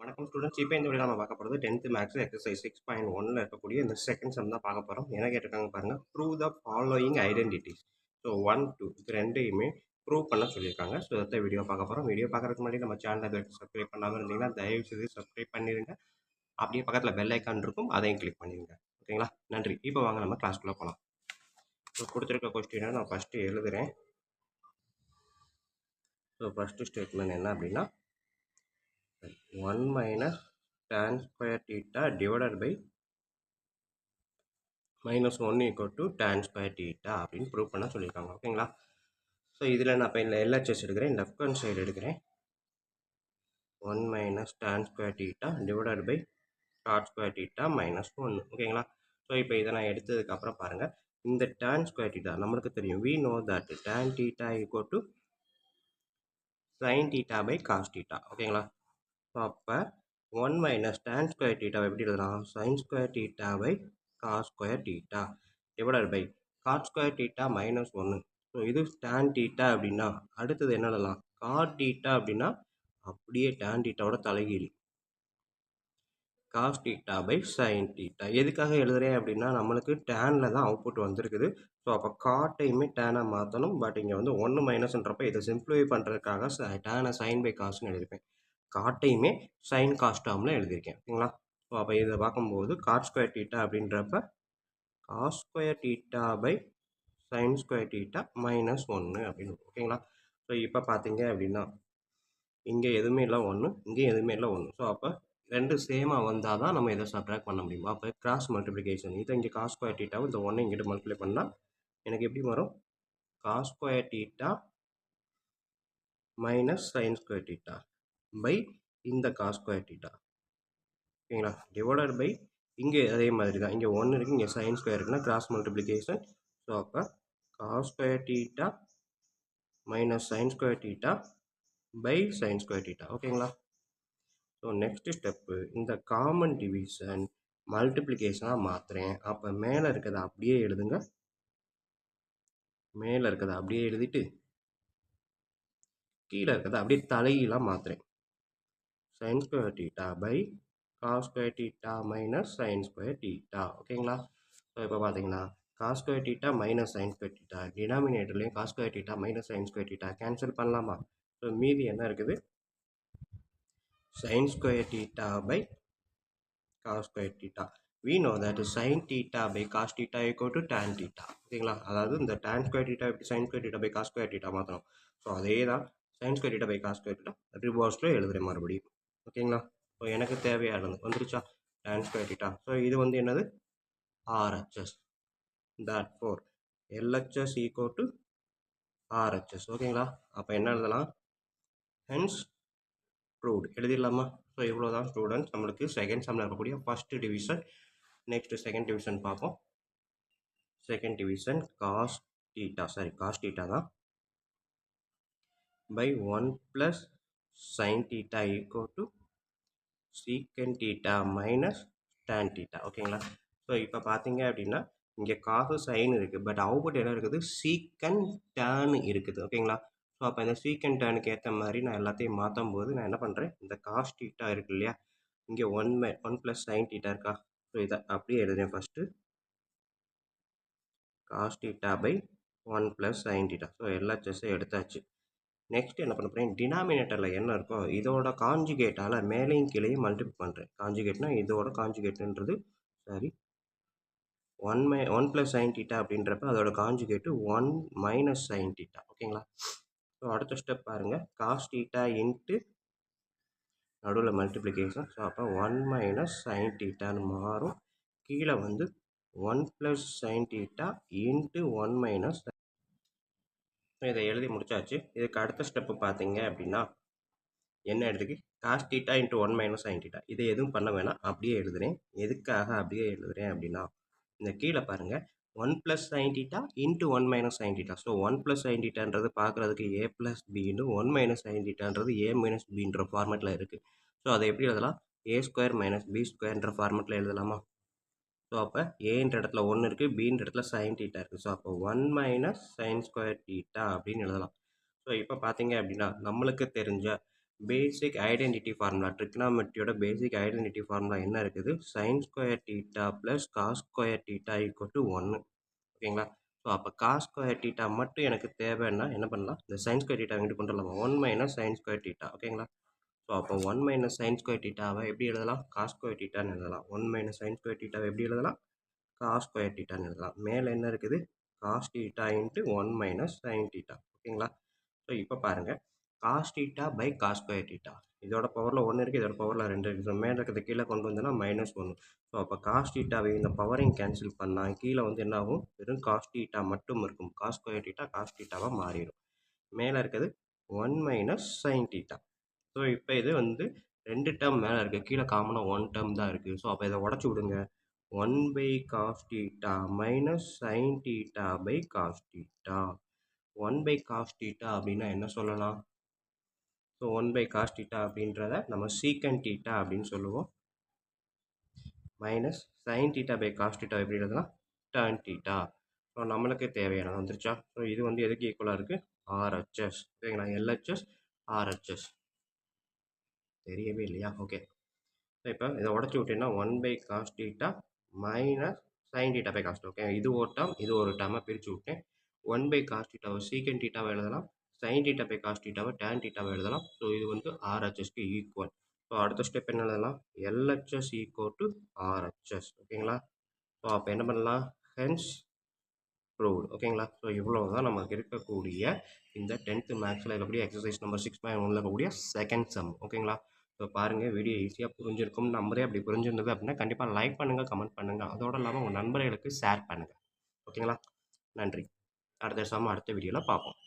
வணக்கம் ஸ்டூடெண்ட்ஸ். இப்போ இந்த வீடியோ நம்ம பார்க்க போகிறது 10th மேக்ஸ் எக்ஸசைஸ் 6.1ல் இருக்கக்கூடிய இந்த செகண்ட் சம் தான் பார்க்க போகிறோம். என்ன கேட்டிருக்காங்க பாருங்கள், prove the following identities. So 1, 2 இது ரெண்டையுமே ப்ரூவ் பண்ண சொல்லியிருக்காங்க. ஸோ இதை வீடியோ பார்க்க போகிறோம். வீடியோ பார்க்குறதுக்கு முன்னாடி நம்ம சேனல் அதை சப்ஸ்கிரைப் பண்ணாமல் இருந்தீங்கன்னா தயவு செய்து சப்ஸ்கிரைப் பண்ணிடுங்க. அப்படியே பக்கத்தில் பெல் ஐக்கான் இருக்கும், அதையும் கிளிக் பண்ணிடுங்க. ஓகேங்களா? நன்றி. இப்போ வாங்க நம்ம கிளாஸ்க்குள்ளே போகலாம். ஸோ கொடுத்துருக்க கொஸ்டினை நான் ஃபஸ்ட்டு எழுதுகிறேன். ஸோ ஃபஸ்ட்டு ஸ்டேட்மெண்ட் என்ன அப்படின்னா 1 minus tan square theta divided by -1 equal to tan square theta அப்படின்னு ப்ரூவ் பண்ண சொல்லியிருக்காங்க. ஓகேங்களா? ஸோ இதில் நான் இப்போ இல்லை எல்ஹெச்எஸ் எடுக்கிறேன், லெஃப்ட் ஹேண்ட் சைடு எடுக்கிறேன். 1 minus tan square theta divided by cot square theta -1. ஓகேங்களா? ஸோ இப்போ இதை நான் எடுத்ததுக்கப்புறம் பாருங்கள், இந்த tan ஸ்கொயர் தீட்டா நம்மளுக்கு தெரியும். we know that tan theta equal to sin theta by cos theta. ஓகேங்களா? ஸோ அப்போ 1 மைனஸ் tan ஸ்கொயர் தீட்டாவை எப்படி எழுதலாம்? sin square theta by cos square theta divided by cot square theta -1. So இது tan theta அப்படின்னா அடுத்தது என்ன எழுதலாம்? காட் தீட்டா அப்படின்னா அப்படியே tan தீட்டாவோட தலைகீழ் cos theta by sine theta. எதுக்காக எழுதுறேன் அப்படின்னா நம்மளுக்கு டேனில் தான் அவுட்புட் வந்திருக்குது. ஸோ அப்போ காட்டையுமே டேனாக மாற்றணும். பட் இங்கே வந்து 1 மைனஸ்ன்றப்ப இதை சிம்பிளிஃபை பண்ணுறதுக்காக டேனை சைன் பை காசுன்னு எழுதியிருப்பேன். காட்டையுமே சைன் காஸ் டேர்மில் எழுதியிருக்கேன். ஓகேங்களா? ஸோ அப்போ இதை பார்க்கும்போது காட் ஸ்கொயர் தீட்டா அப்படின்றப்ப cos square theta by sine square theta -1 அப்படின்னு. ஓகேங்களா? ஸோ இப்போ பார்த்தீங்க அப்படின்னா இங்கே எதுவுமே இல்லை 1, இங்கேயும் எதுவுமே இல்லை 1. ஸோ அப்போ ரெண்டு சேமாக வந்தால் தான் நம்ம இதை சப்ட்ராக்ட் பண்ண முடியும். அப்போ கிராஸ் மல்டிப்ளிகேஷன், இதை இங்கே காஸ் ஸ்கொயர் தீட்டாவும் இந்த 1 இங்கிட்ட மல்டிப்ளை பண்ணால் எனக்கு எப்படி வரும்? Cos square theta minus sine square theta by இந்த காஸ் ஸ்கொயர் தீட்டா. ஓகேங்களா? டிவைடட் பை இங்கே அதே மாதிரி தான், இங்கே 1 இருக்குது, இங்கே சைன் ஸ்கொயர் இருக்குன்னா கிராஸ் மல்டிப்ளிகேஷன். ஸோ அப்போ cos square theta minus sine square theta by sine square theta. ஓகேங்களா? ஸோ நெக்ஸ்ட் ஸ்டெப்பு, இந்த காமன் டிவிஷன் மல்டிப்ளிகேஷனாக மாற்றுறேன். அப்போ மேலே இருக்கிறத அப்படியே எழுதுங்க. மேலே இருக்கிறத அப்படியே எழுதிட்டு கீழே இருக்கிறத அப்படியே தலையீழாக மாற்றுறேன். Sine square theta by cos square theta minus sine square theta. ஓகேங்களா? ஸோ இப்போ பார்த்தீங்கன்னா cos square theta minus sine square theta, டினாமினேட்டர்லேயும் cos square theta minus sine square theta cancel பண்ணலாமா? ஸோ மீதி என்ன இருக்குது? Sine square theta by cos square theta. We know that sin theta by cos theta equal to tan theta. ஓகேங்களா? அதாவது இந்த tan square theta எப்படி sin square theta by cos square theta மாற்றணும். So அதே தான் sin square theta by cos square theta ரிவர்ஸில் எழுதுகிற மறுபடியும். ஓகேங்களா? ஸோ எனக்கு தேவையானது வந்துருச்சா? tan square theta. ஸோ இது வந்து என்னது? RHS. Therefore LHS equal to RHS. ஓகேங்களா? அப்போ என்ன எழுதலாம்? Hence proved எழுதிடலாமா? ஸோ இவ்வளோ தான் ஸ்டூடெண்ட்ஸ், நம்மளுக்கு செகண்ட் சம்மில் இருக்கக்கூடிய first division. Next second division பார்ப்போம். செகண்ட் டிவிஷன் காஸ் தீட்டா தான் by 1 plus sine theta equal to secant theta minus tan theta. ஓகேங்களா? ஸோ இப்போ பார்த்தீங்க அப்படின்னா இங்கே காசு சைன் இருக்குது, பட் அவுட்புட் என்ன இருக்குது? சீக்கன் டேன் இருக்குது. ஓகேங்களா? ஸோ அப்போ இந்த சீக்கன் டேனுக்கு ஏற்ற மாதிரி நான் எல்லாத்தையும் மாற்றும் போது நான் என்ன பண்ணுறேன், இந்த காஸ் தீட்டா இருக்கு இல்லையா, இங்கே 1 ப்ளஸ் சைன் தீட்டா இருக்கா, ஸோ இதை அப்படியே எழுதுறேன். First cos theta by 1 plus sine theta. So எல்லா செஸ்ஸையும் எடுத்தாச்சு. நெக்ஸ்ட் என்ன பண்ண போகிறேன், டினாமினேட்டரில் என்ன இருக்கோ இதோட காஞ்சுகேட்டால் மேலேயும் கீழேயும் மல்டிபிள் பண்ணுறேன். காஞ்சுகேட்னா இதோட காஞ்சுகேட்டுன்றது சரி 1 ப்ளஸ் சைன் தீட்டா அப்படின்றப்ப அதோட காஞ்சுகேட்டு 1 மைனஸ் சைன் தீட்டா. ஓகேங்களா? ஸோ அடுத்த ஸ்டெப் பாருங்கள், காஸ் தீட்டா இன்ட்டு நடுவில் மல்டிப்ளிகேஷன். ஸோ அப்போ 1 மைனஸ் சைன் தீட்டான்னு மாறும். கீழே வந்து 1 plus sine theta into 1 minus. இதை எழுதி முடிச்சாச்சு. இதுக்கு அடுத்த ஸ்டெப்பு பார்த்தீங்க அப்படின்னா என்ன எடுத்துக்கு, cos theta into 1 minus sine theta. இதை எதுவும் பண்ண வேணாம், அப்படியே எழுதுகிறேன். எதுக்காக அப்படியே எழுதுகிறேன் அப்படின்னா இந்த கீழே பாருங்கள் 1 plus sine theta into 1 minus sine theta. So 1 plus sine தீட்டான்றது பார்க்குறதுக்கு ஏ ப்ளஸ் பின்னு, 1 மைனஸ் சைன் தீட்டான்றது ஏ மைனஸ் பின்ற ஃபார்மேட்டில் இருக்குது. ஸோ அதை எப்படி எழுதலாம்? ஏ ஸ்கொயர் மைனஸ் பி ஸ்கொயர்ன்ற ஃபார்மேட்டில் எழுதலாமா? ஸோ அப்போ ஏன்ற இடத்துல 1 இருக்குது, பின்ற இடத்துல சைன் தீட்டா இருக்குது. ஸோ அப்போ 1 மைனஸ் சைன் ஸ்கொயர் தீட்டா அப்படின்னு எழுதலாம். ஸோ இப்போ பார்த்தீங்க அப்படின்னா நம்மளுக்கு தெரிஞ்ச பேசிக் ஐடென்டிட்டி ஃபார்முலா ட்ரிக்னாமெட்ரியோட பேசிக் ஐடென்டிட்டி ஃபார்முலா என்ன இருக்குது? Sine square theta plus cos square theta equal to 1. ஓகேங்களா? ஸோ அப்போ காஸ் ஸ்கொயர் தீட்டா மட்டும் எனக்கு தேவைன்னா என்ன பண்ணலாம்? இந்த சைன் ஸ்கொயர் தீட்டா இங்கிட்டு கொண்டு வரலாமா? 1 மைனஸ் சைன் ஸ்கொயர் தீட்டா. ஓகேங்களா? ஸோ அப்போ 1 மைனஸ் சைன் ஸ்கொயர் தீட்டாவை எப்படி எழுதலாம்? காஸ் ஸ்கொயர் தீட்டான்னு எழுதலாம். 1 மைனஸ் சைன் ஸ்கொயர் தீட்டாவை எப்படி எழுதலாம்? காஸ் ஸ்கொயர் தீட்டான்னு எழுதலாம். மேலே என்ன இருக்குது? Cos theta into 1 minus sine theta. ஓகேங்களா? ஸோ இப்போ பாருங்க, cos theta by cos square theta. இதோட பவரில் 1 இருக்குது, இதோட பவரில் 2 இருக்குது. ஸோ மேலே இருக்கிறத கீழே கொண்டு வந்தோன்னா -1. ஸோ அப்போ காஸ் தீட்டாவை இந்த பவரையும் கேன்சல் பண்ணால் கீழே வந்து என்ன ஆகும்? வெறும் காஸ் தீட்டா மட்டும் இருக்கும். காஸ் ஸ்கொயர் தீட்டா காஸ் தீட்டாவாக மாறிடும். மேலே இருக்கிறது 1 மைனஸ் சைன் தீட்டா. ஸோ இப்போ இது வந்து 2 டேர்ம் மேலே இருக்குது, கீழே காமனாக 1 டேர்ம் தான் இருக்குது. ஸோ அப்போ இதை உடச்சி விடுங்க. 1 by cos theta minus sine theta by cos theta. 1 by cos theta அப்படின்னா என்ன சொல்லலாம்? ஸோ 1 பை காஸ் தீட்டா அப்படின்றத நம்ம சீக்கன் தீட்டா அப்படின்னு சொல்லுவோம். Minus sine theta by cos theta எப்படி எழுதலாம்? Tan theta. ஸோ நம்மளுக்கு தேவையானது வந்துருச்சா? ஸோ இது வந்து எதுக்கு ஈக்குவலாக இருக்குது? ஆர்ஹெச்எஸ். ஓகேங்களா? எல்ஹெச்எஸ் ஆர்ஹெச்எஸ் தெரியவே இல்லையா? ஓகே. ஸோ இப்போ இதை உடச்சி விட்டீங்கன்னா 1 by cos theta minus sine theta by cos. Okay, இது ஒரு டேர்ம், இது ஒரு டேர்மாக பிரித்து விட்டேன். 1 பை காஸ் தீட்டாவை சீக்கன் தீட்டாவை எழுதலாம், சைன் தீட்டா பை காஸ் தீட்டாவை டேன் தீட்டாவை எழுதலாம். ஸோ இது வந்து ஆர்ஹெச்எஸ்க்கு ஈக்குவல். ஸோ அடுத்த ஸ்டெப் என்ன எழுதலாம்? LHS equal to RHS. ஓகேங்களா? ஸோ அப்போ என்ன பண்ணலாம்? Hence proved. ஓகேங்களா? ஸோ இவ்வளோ தான் நமக்கு இருக்கக்கூடிய இந்த 10th மேக்ஸில் இருக்கக்கூடிய எக்ஸசைஸ் நம்பர் 6.1ல் இருக்கக்கூடிய செகண்ட் சம். ஓகேங்களா? ஸோ பாருங்கள், வீடியோ ஈஸியாக புரிஞ்சிருக்கும் நம்பரே. அப்படி புரிஞ்சிருந்தது அப்படின்னா கண்டிப்பாக லைக் பண்ணுங்கள், கமெண்ட் பண்ணுங்கள். அதோடு இல்லாமல் உங்கள் நண்பர்களுக்கு ஷேர் பண்ணுங்கள். ஓகேங்களா? நன்றி. அடுத்த சம் அடுத்த வீடியோவில் பார்ப்போம்.